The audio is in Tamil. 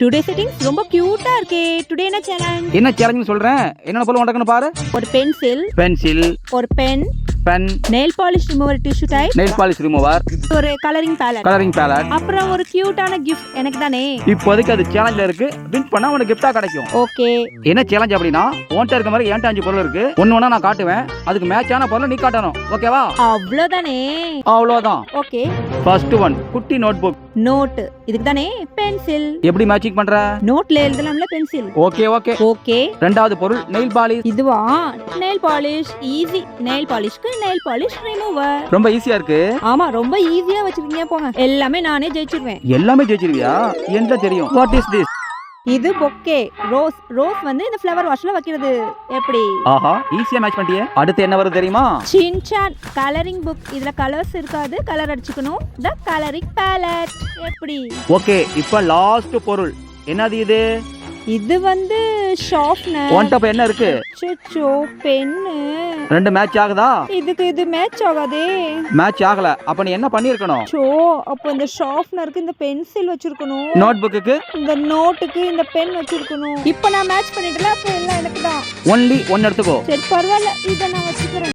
டுடே செட்டிங்ஸ் ரொம்ப கியூட்டா இருக்கே. டுடே என்ன சேலஞ்ச்? என்ன சேலஞ்ச் சொல்றேன், என்ன போல உண்டக்குன்னு பாரு. ஒரு பென்சில், ஒரு pen, nail polish remover, tissue type, nail polish remover, ஒரு கலரிங் பேலட், அப்புறம் ஒரு கியூட்டான gift எனக்கு தானே. இப்போதைக்கு அது சேலஞ்சில் இருக்கு. வின் பண்ணா உனக்கு கிஃப்டா கிடைக்கும். ஓகே. என்ன சேலஞ்ச் அப்படின்னா, உன்கிட்ட இருக்க மாதிரி என்கிட்ட 5 பொருள் இருக்கு. ஒண்ணு நான் காட்டுவேன், அதுக்கு மேட்சான பொருளை நீ காட்டணும். ஓகேவா? அவ்வளவுதானே. அவ்வளவுதான். ஓகே. ஃபர்ஸ்ட் ஒன், குட்டி நோட்புக். நோட், இதுக்கு தானே பென்சில். எப்படி மேட்சிங் பண்ற? நோட்ல எழுதலாம்ல பென்சில். Okay okay okay. ரெண்டாவது பொருள் நெயில் பாலிஷ். இதுவா? Nail polish easy. நெயில் பாலிஷ்க்கு நெயில் பாலிஷ் ரிமூவர். ரொம்ப ஈஸியா இருக்கு. ஆமா, ரொம்ப ஈஸியா வச்சிருக்கீங்க போங்க. எல்லாமே நானே ஜெயிச்சிருவேன். எல்லாமே ஜெயிச்சிருவியா? என்ன தெரியும். What is this? இது பொக்கே. ரோஸ் வந்து இந்த ஃப்ளவர் வாஷ்ல வைக்கிறது. எப்படி? ஆஹா, ஈஸியா மேட்ச் பண்ணிட்டியே. அடுத்து என்ன வருது தெரியுமா? Shinchan colouring book. இதுல கலர்ஸ் இருக்காது, கலர் அடிச்சுக்கணும். த கலரிங் பேலட். எப்படி? ஓகே, இப்போ லாஸ்ட் பொருள் என்னது இது? இது வந்து ஷார்ப்னர். ஒன் டாப் என்ன இருக்கு? சச்சோ, பென்னு. ரெண்டு மேட்ச் ஆகுதா? இதுக்கு இது மேட்ச் ஆகாதே. மேட்ச் ஆகல. அப்ப நீ என்ன பண்ணிருக்கணும்? சோ, அப்ப இந்த ஷார்ப்னருக்கு இந்த பென்சில் வச்சிருக்கணும். நோட் புக்குக்கு இந்த நோட்டுக்கு இந்த பென் வச்சிருக்கணும். இப்போ நான் மேட்ச் பண்ணிட்டல, அப்ப எல்லாம் எனக்கு தான். ஒன்லி ஒன் எடுத்துக்கோ. சரி பரவாயில்ல, இத நான் வச்சுக்கிறேன்.